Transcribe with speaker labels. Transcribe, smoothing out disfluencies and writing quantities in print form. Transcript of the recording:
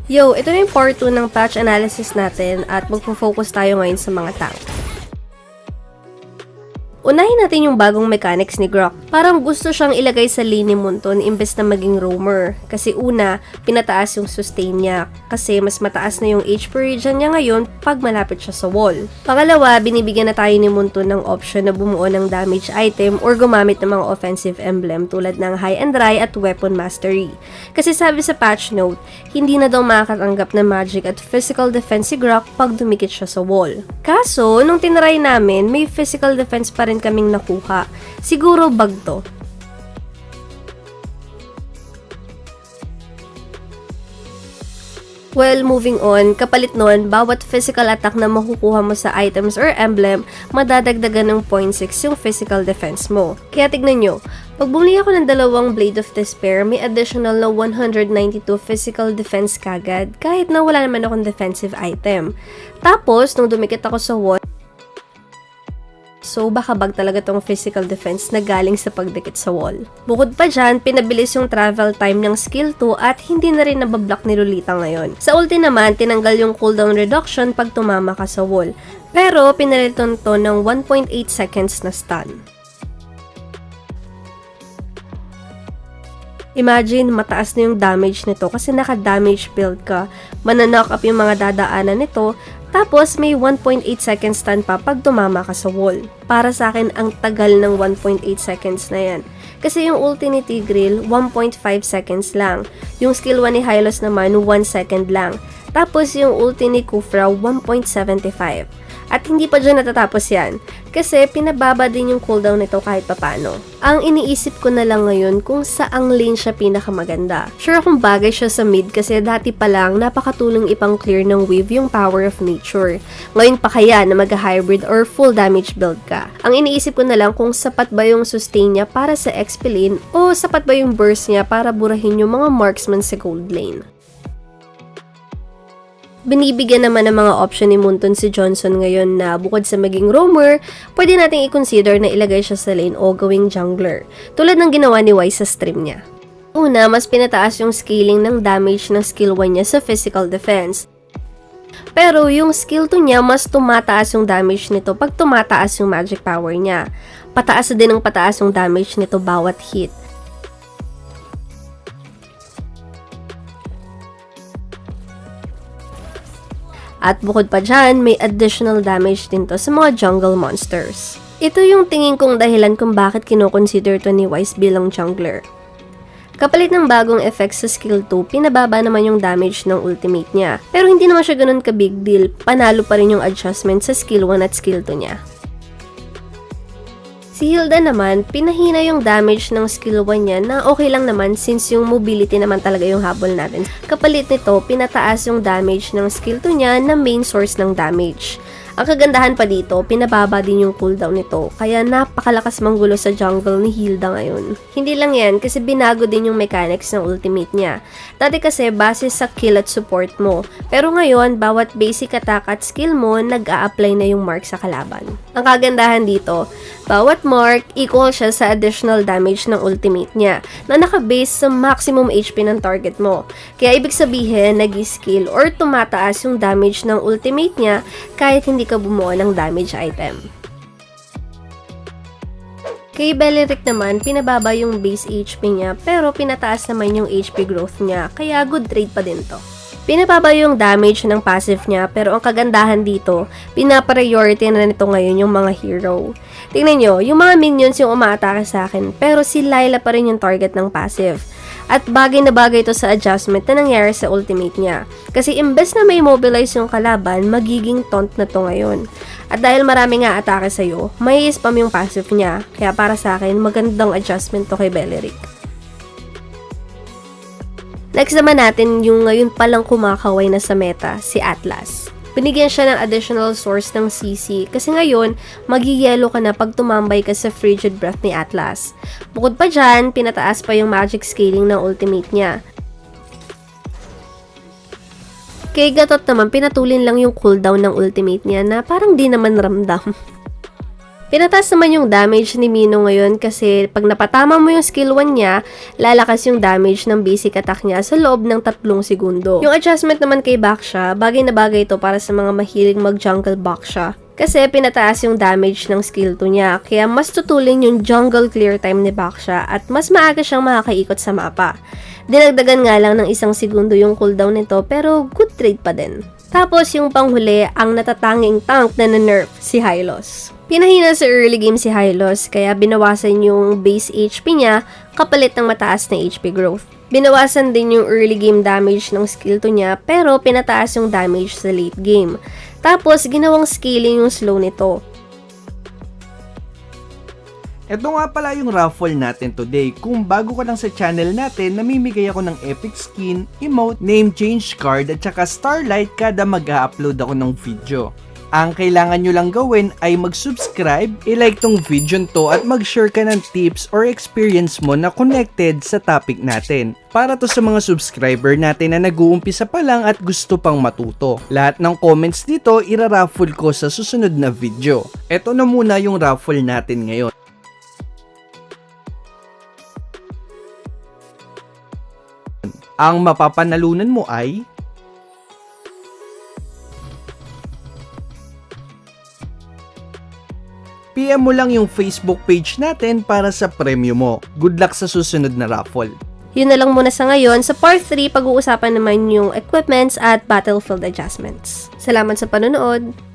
Speaker 1: Yo, ito na yung part 2 ng patch analysis natin at magpo-focus tayo ngayon sa mga tank. Unahin natin yung bagong mechanics ni Grok. Parang gusto siyang ilagay sa lane ni Munton imbes na maging roamer. Kasi una, pinataas yung sustain niya. Kasi mas mataas na yung HP regen niya ngayon pag malapit siya sa wall. Pangalawa, binibigyan na tayo ni Munton ng option na bumuo ng damage item or gumamit ng mga offensive emblem tulad ng High and Dry at Weapon Mastery. Kasi sabi sa patch note, hindi na daw makakatanggap ng magic at physical defense si Grok pag dumikit siya sa wall. Kaso, nung tinry namin, may physical defense pa rin kaming nakuha. Siguro bug to. Well, moving on, kapalit nun, bawat physical attack na makukuha mo sa items or emblem, madadagdagan ng 0.6 yung physical defense mo. Kaya tignan nyo, pag bumili ako ng dalawang Blade of Despair, may additional na 192 physical defense kagad, kahit na wala naman akong defensive item. Tapos, nung dumikit ako sa wall, so, baka bag talaga tong physical defense na galing sa pagdikit sa wall. Bukod pa dyan, pinabilis yung travel time ng skill 2 at hindi na rin nabablock ni Lolita ngayon. Sa ulti naman, tinanggal yung cooldown reduction pag tumama ka sa wall. Pero, pinalitan to ng 1.8 seconds na stun. Imagine, mataas na yung damage nito kasi naka-damage build ka. Mananock up yung mga dadaanan nito, tapos may 1.8 seconds stun pa pag tumama ka sa wall. Para sa akin, ang tagal ng 1.8 seconds na yan. Kasi yung ulti ni Tigreal, 1.5 seconds lang. Yung skill 1 ni Hylos naman, 1 second lang. Tapos yung ulti ni Kufra, 1.75. At hindi pa dyan natatapos yan. Kasi pinababa din yung cooldown nito kahit papano. Ang iniisip ko na lang ngayon kung saang lane siya pinakamaganda. Sure akong bagay siya sa mid kasi dati pa lang napakatulong ipang clear ng wave yung power of nature. Ngayon pa kaya na mag-hybrid or full damage build ka. Ang iniisip ko na lang kung sapat ba yung sustain niya para sa XP lane o sapat ba yung burst niya para burahin yung mga marksman sa gold lane. Binibigyan naman ng mga option ni Munton si Johnson ngayon na bukod sa maging roamer, pwede nating i-consider na ilagay siya sa lane o gawing jungler, tulad ng ginawa ni Wise sa stream niya. Una, mas pinataas yung scaling ng damage ng skill 1 niya sa physical defense. Pero yung skill 2 niya, mas tumataas yung damage nito pag tumataas yung magic power niya. Pataas din ang pataas yung damage nito bawat hit. At bukod pa dyan, may additional damage din to sa mga jungle monsters. Ito yung tingin kong dahilan kung bakit kinoconsider to ni Wise bilang jungler. Kapalit ng bagong effects sa skill 2, pinababa naman yung damage ng ultimate niya. Pero hindi naman siya ganun ka big deal, panalo pa rin yung adjustment sa skill 1 at skill 2 niya. Si Hilda naman, pinahina yung damage ng skill 1 niya na okay lang naman since yung mobility naman talaga yung habol natin. Kapalit nito, pinataas yung damage ng skill 2 niya na main source ng damage. Ang kagandahan pa dito, pinababa din yung cooldown nito, kaya napakalakas manggulo sa jungle ni Hilda ngayon. Hindi lang yan, kasi binago din yung mechanics ng ultimate niya. Dati kasi, base sa kill at support mo. Pero ngayon, bawat basic attack at skill mo, nag-a-apply na yung mark sa kalaban. Ang kagandahan dito, bawat mark, equal siya sa additional damage ng ultimate niya, na nakabase sa maximum HP ng target mo. Kaya ibig sabihin, nag-skill or tumataas yung damage ng ultimate niya, kahit hindi ka bumuo ng damage item. Kay Beleric naman, pinababa yung base HP niya pero pinataas naman yung HP growth niya, kaya good trade pa din to. Pinababa yung damage ng passive niya pero ang kagandahan dito, pinapriority na nito ngayon yung mga hero. Tingnan nyo, yung mga minions yung umaatake sa akin pero si Layla pa rin yung target ng passive. At bagay na bagay ito sa adjustment na nangyari sa ultimate niya. Kasi imbes na may mobilize yung kalaban, magiging taunt na to ngayon. At dahil marami nga atake sa'yo, may spam yung passive niya. Kaya para sa akin, magandang adjustment to kay Beleric. Next naman natin yung ngayon palang kumakaway na sa meta, si Atlas. Binigyan siya ng additional source ng CC kasi ngayon, magiyelo ka na pag tumambay ka sa Frigid Breath ni Atlas. Bukod pa dyan, pinataas pa yung magic scaling ng ultimate niya. Kay Gatot naman, pinatulin lang yung cooldown ng ultimate niya na parang di naman ramdam. Pinataas naman yung damage ni Mino ngayon kasi pag napatama mo yung skill 1 niya, lalakas yung damage ng basic attack niya sa loob ng 3 segundo. Yung adjustment naman kay Baksha, bagay na bagay ito para sa mga mahilig mag-jungle Baksha. Kasi pinataas yung damage ng skill 2 niya, kaya mas tutulin yung jungle clear time ni Baksha at mas maaga siyang makakaikot sa mapa. Dinagdagan nga lang ng 1 segundo yung cooldown nito pero good trade pa din. Tapos yung panghuli, ang natatanging tank na na-nerf, si Hylos. Pinahina sa early game si Hylos kaya binawasan yung base HP niya kapalit ng mataas na HP growth. Binawasan din yung early game damage ng skill 2 niya pero pinataas yung damage sa late game. Tapos ginawang scaling yung slow nito.
Speaker 2: Ito nga pala yung raffle natin today. Kung bago ka lang sa channel natin, namimigay ako ng epic skin, emote, name change card at saka starlight kada mag-upload ako ng video. Ang kailangan nyo lang gawin ay mag-subscribe, i-like tong video to at mag-share ka ng tips or experience mo na connected sa topic natin. Para to sa mga subscriber natin na nag-uumpisa pa lang at gusto pang matuto. Lahat ng comments dito ira-raffle ko sa susunod na video. Ito na muna yung raffle natin ngayon. Ang mapapanalunan mo ay PM mo lang yung Facebook page natin para sa premyo mo. Good luck sa susunod na raffle.
Speaker 1: Yun na lang muna sa ngayon. Sa part 3, pag-uusapan naman yung equipments at battlefield adjustments. Salamat sa panonood!